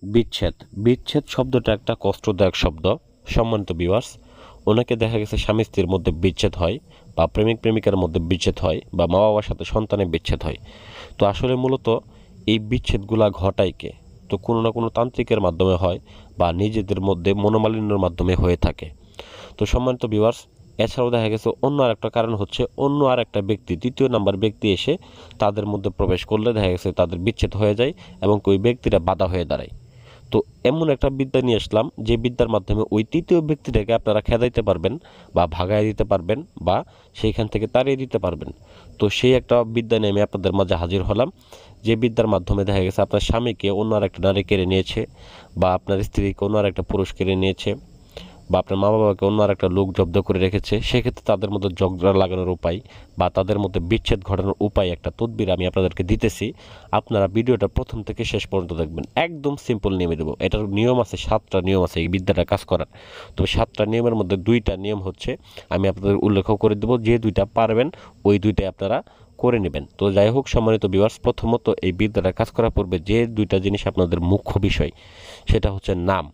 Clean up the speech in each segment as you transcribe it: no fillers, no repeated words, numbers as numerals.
বিচ্ছেদ বিচ্ছেদ শব্দটা একটা কষ্টদায়ক শব্দ। সম্মানিত ভিউয়ার্স, ওনাকে দেখা গেছে স্বামী স্ত্রীর মধ্যে বিচ্ছেদ হয়, বা প্রেমিক প্রেমিকার মধ্যে বিচ্ছেদ হয়, বা মা বাবার সাথে সন্তানের বিচ্ছেদ হয়। তো আসলে মূলত এই বিচ্ছেদগুলা ঘটায় কে? তো কোনো না কোনো তান্ত্রিকের মাধ্যমে হয়, বা নিজেদের মধ্যে মনোমালিন্যের মাধ্যমে হয়ে থাকে। তো সম্মানিত ভিউয়ার্স, এছাড়াও দেখা গেছে অন্য আরেকটা কারণ হচ্ছে অন্য আরেকটা ব্যক্তি, তৃতীয় নাম্বার ব্যক্তি এসে তাদের মধ্যে প্রবেশ করলে দেখা গেছে তাদের বিচ্ছেদ হয়ে যায়, এবং ওই ব্যক্তিরা বাধা হয়ে দাঁড়ায়। তো এমন একটা বিদ্যা নিয়ে আসলাম, যে বিদ্যার মাধ্যমে ওই তৃতীয় ব্যক্তিটাকে আপনারা খেদাইতে পারবেন, বা ভাগায় দিতে পারবেন, বা সেইখান থেকে তাড়িয়ে দিতে পারবেন। তো সেই একটা বিদ্যা নিয়ে আমি আপনাদের মাঝে হাজির হলাম, যে বিদ্যার মাধ্যমে দেখা গেছে আপনার স্বামীকে অন্য আর একটা নারী কেড়ে নিয়েছে, বা আপনার স্ত্রীকে অন্য আর একটা পুরুষ কেড়ে নিয়েছে, বা আপনার মা বাবাকে অন্য আর একটা লোক জব্দ করে রেখেছে, সেক্ষেত্রে তাদের মধ্যে ঝগড়া লাগানোর উপায়, বা তাদের মধ্যে বিচ্ছেদ ঘটানোর উপায়, একটা তদবির আমি আপনাদেরকে দিতেছি। আপনারা ভিডিওটা প্রথম থেকে শেষ পর্যন্ত দেখবেন। একদম সিম্পল নিয়মে দেবো। এটার নিয়ম আছে, 7টা নিয়ম আছে এই বিদ্যাটা কাজ করার। তবে 7টা নিয়মের মধ্যে 2টা নিয়ম হচ্ছে আমি আপনাদের উল্লেখ করে দেবো, যে 2টা পারবেন ওই 2টাই আপনারা করে নেবেন। তো যাই হোক সম্মানিত ভিউয়ার্স, প্রথমত এই বিদ্যাটা কাজ করার পূর্বে যে 2টা জিনিস আপনাদের মুখ্য বিষয়, সেটা হচ্ছে নাম।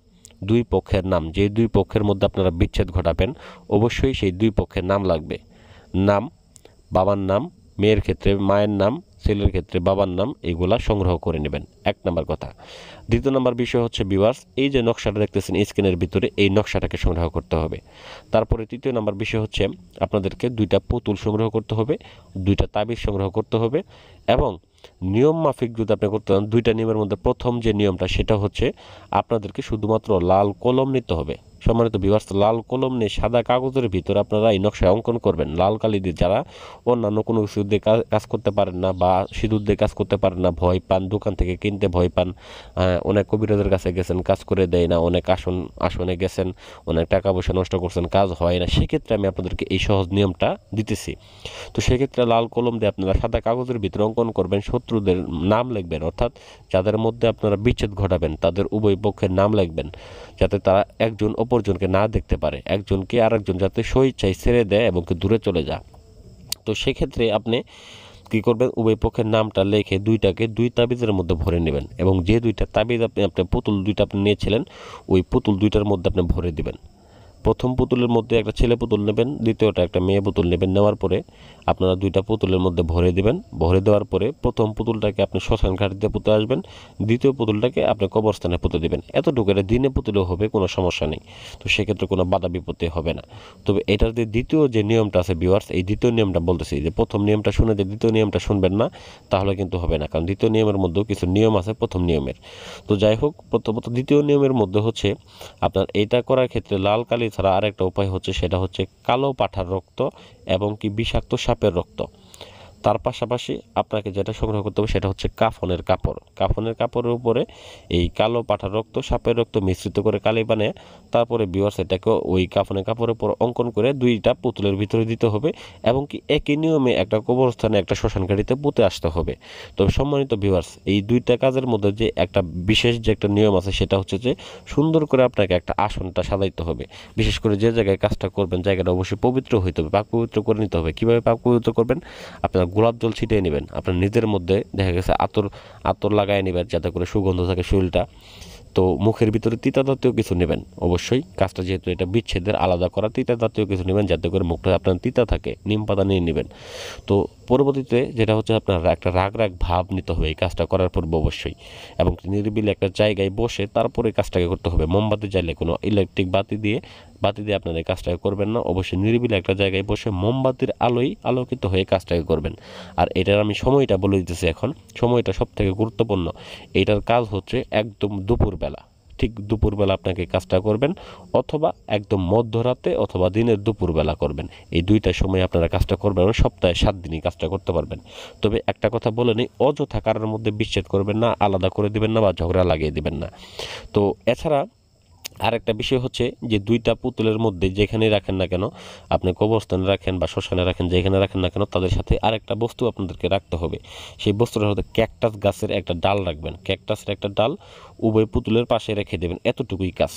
দুই পক্ষের নাম, যে দুই পক্ষের মধ্যে আপনারা বিচ্ছেদ ঘটাবেন, অবশ্যই সেই দুই পক্ষের নাম লাগবে। নাম, বাবার নাম, মেয়ের ক্ষেত্রে মায়ের নাম, ছেলের ক্ষেত্রে বাবার নাম, এগুলা সংগ্রহ করে নেবেন, 1 নাম্বার কথা। দ্বিতীয় নাম্বার বিষয় হচ্ছে ভিউয়ার্স, এই যে নকশাটা দেখতেছেন স্ক্রিনের ভিতরে, এই নকশাটাকে সংগ্রহ করতে হবে। তারপরে তৃতীয় নাম্বার বিষয় হচ্ছে আপনাদেরকে 2টা পুতুল সংগ্রহ করতে হবে, 2টা তাবিজ সংগ্রহ করতে হবে, এবং নিয়ম মাফিক যদি আপনি করতে চান, 2টা নিয়মের মধ্যে প্রথম যে নিয়মটা সেটা হচ্ছে আপনাদেরকে শুধুমাত্র লাল কলম নিতে হবে। সম্মানিত ভিউয়ার্স, লাল কলম নিয়ে সাদা কাগজের ভিতরে আপনারা এই নকশা অঙ্কন করবেন লাল কালি দিয়ে। যারা অন্যান্য কোনো কিছু দিয়ে কাজ করতে পারেন না, বা সিঁদুর দিয়ে কাজ করতে পারেন না, ভয় পান, দোকান থেকে কিনতে ভয় পান, অনেক কবিরাজের কাছে গেছেন, কাজ করে দেয় না, অনেক আসনে গেছেন, অনেক টাকা পয়সা নষ্ট করছেন, কাজ হয় না, সেক্ষেত্রে আমি আপনাদেরকে এই সহজ নিয়মটা দিতেছি। তো সেক্ষেত্রে লাল কলম দিয়ে আপনারা সাদা কাগজের ভিতরে অঙ্কন করবেন, শত্রুদের নাম লিখবেন, অর্থাৎ যাদের মধ্যে আপনারা বিচ্ছেদ ঘটাবেন তাদের উভয় পক্ষের নাম লিখবেন, যাতে তারা একজন অপরজনকে না দেখতে পারে, একজনকে আরেকজন যাতে স্বইচ্ছায় ছেড়ে দেয় এবং দূরে চলে যায়। তো সেক্ষেত্রে আপনি কী করবেন, উভয় পক্ষের নামটা লিখে 2টাকে 2 তাবিজের মধ্যে ভরে নেবেন, এবং যে 2টা তাবিজ আপনার পুতুল 2টা আপনি নিয়েছিলেন, ওই পুতুল 2টার মধ্যে আপনি ভরে দিবেন। প্রথম পুতুলের মধ্যে একটা ছেলে পুতুল নেবেন, দ্বিতীয়টা একটা মেয়ে পুতুল নেবেন। নেওয়ার পরে আপনারা 2টা পুতুলের মধ্যে ভরে দেবেন। ভরে দেওয়ার পরে প্রথম পুতুলটাকে আপনি শ্মশান ঘাটিতে পুঁতে আসবেন, দ্বিতীয় পুতুলটাকে আপনি কবরস্থানে পুঁতে দেবেন। এতটুকু, এটা দিনে পুতুলেও হবে, কোনো সমস্যা নেই। তো সেক্ষেত্রে কোনো বাধা বিপত্তি হবে না। তবে এটার যে দ্বিতীয় যে নিয়মটা আছে ভিউয়ার্স, এই দ্বিতীয় নিয়মটা বলতেছি, যে প্রথম নিয়মটা শুনে যে দ্বিতীয় নিয়মটা শুনবেন না, তাহলে কিন্তু হবে না, কারণ দ্বিতীয় নিয়মের মধ্যেও কিছু নিয়ম আছে প্রথম নিয়মের। তো যাই হোক, প্রথমত দ্বিতীয় নিয়মের মধ্যে হচ্ছে আপনার এইটা করার ক্ষেত্রে লাল কালি ছাড়া আরেকটা উপায় হচ্ছে, সেটা হচ্ছে কালো পাঁঠার রক্ত এবং বিষাক্ত সাপের রক্ত। তার পাশাপাশি আপনাকে যেটা সংগ্রহ করতে হবে সেটা হচ্ছে কাফনের কাপড়। কাফনের কাপড়ের উপরে এই কালো পাঁঠার রক্ত, সাপের রক্ত মিশ্রিত করে কালি বানিয়ে, তারপরে ভিউয়ার্স এটাকে ওই কাফনের কাপড়ের উপর অঙ্কন করে 2টা পুতুলের ভিতরে দিতে হবে, এবং একই নিয়মে একটা কবরস্থানে, একটা শ্মশানঘাটিতে পুঁতে আসতে হবে। তবে সম্মানিত ভিউয়ার্স, এই 2টা কাজের মধ্যে যে একটা বিশেষ যে একটা নিয়ম আছে, সেটা হচ্ছে যে সুন্দর করে আপনাকে একটা আসনটা সাজাইতে হবে। বিশেষ করে যে জায়গায় কাজটা করবেন, জায়গাটা অবশ্যই পবিত্র হইতে হবে, পাক পবিত্র করে নিতে হবে। কীভাবে পাক পবিত্র করবেন? আপনার গোলাপ জল ছিটিয়ে নেবেন, আপনার নিজের মধ্যে দেখা গেছে আতর লাগায় নেবেন, যাতে করে সুগন্ধ থাকে শরীরটা। তো মুখের ভিতরে তিতা জাতীয় কিছু নেবেন অবশ্যই, কাজটা যেহেতু এটা বিচ্ছেদের আলাদা করা, তিতা জাতীয় কিছু নেবেন যাতে করে মুখটা আপনার তিতা থাকে, নিম পাতা নিয়ে নেবেন। তো পরবর্তীতে যেটা হচ্ছে, আপনার একটা রাগ রাগ ভাব নিতে হবে এই কাজটা করার পূর্বে অবশ্যই, এবং নিরিবিলি একটা জায়গায় বসে তারপরে কাজটাকে করতে হবে। মোমবাতি জ্বালিয়ে, কোনো ইলেকট্রিক বাতি দিয়ে আপনারা এই কাজটাকে করবেন না, অবশ্যই নিরিবিলি একটা জায়গায় বসে মোমবাতির আলোয় আলোকিত হয়ে কাজটাকে করবেন। আর এটার আমি সময়টা বলে দিতেছি এখন, সময়টা সব থেকে গুরুত্বপূর্ণ। এইটার কাজ হচ্ছে একদম দুপুরবেলা, ঠিক দুপুরবেলা আপনাকে কাজটা করবেন, অথবা একদম মধ্যরাতে অথবা দিনের দুপুরবেলা করবেন। এই 2টা সময় আপনারা কাজটা করবেন, সপ্তাহে 7 দিনই কাজটা করতে পারবেন। তবে একটা কথা বলে নিই, অযথা কারোর মধ্যে বিচ্ছেদ করবেন না, আলাদা করে দিবেন না, বা ঝগড়া লাগিয়ে দিবেন না। তো এছাড়া আরেকটা বিষয় হচ্ছে, যে 2টা পুতুলের মধ্যে যেখানেই রাখেন না কেন, আপনি কবরস্থানে রাখেন বা শ্মশানে রাখেন, যেখানে রাখেন না কেন, তাদের সাথে আরেকটা বস্তু আপনাদেরকে রাখতে হবে। সেই বস্তুটা হচ্ছে ক্যাকটাস গাছের একটা ডাল রাখবেন। ক্যাকটাসের একটা ডাল উভয় পুতুলের পাশে রেখে দেবেন, এতটুকুই কাজ।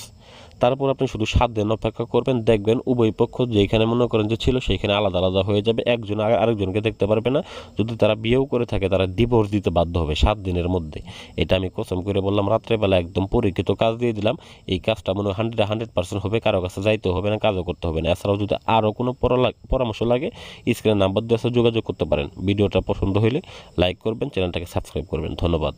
তারপর আপনি শুধু 7 দিন অপেক্ষা করবেন, দেখবেন উভয় পক্ষ যেখানে মনে করেন যে ছিল সেইখানে আলাদা আলাদা হয়ে যাবে, একজন আরেকজনকে দেখতে পারবে না। যদি তারা বিয়েও করে থাকে তারা ডিভোর্স দিতে বাধ্য হবে 7 দিনের মধ্যে। এটা আমি কসম করে বললাম, রাত্রেবেলা একদম পরীক্ষিত কাজ দিয়ে দিলাম। এই কাজটা মনে হয় 100% হবে, কারো কাছে যাইতে হবে না, কাজও করতে হবে না। এছাড়াও যদি আরও কোনো পরামর্শ লাগে স্ক্রিনে নাম্বার দেওয়া আছে, যোগাযোগ করতে পারেন। ভিডিওটা পছন্দ হলে লাইক করবেন, চ্যানেলটাকে সাবস্ক্রাইব করবেন। ধন্যবাদ।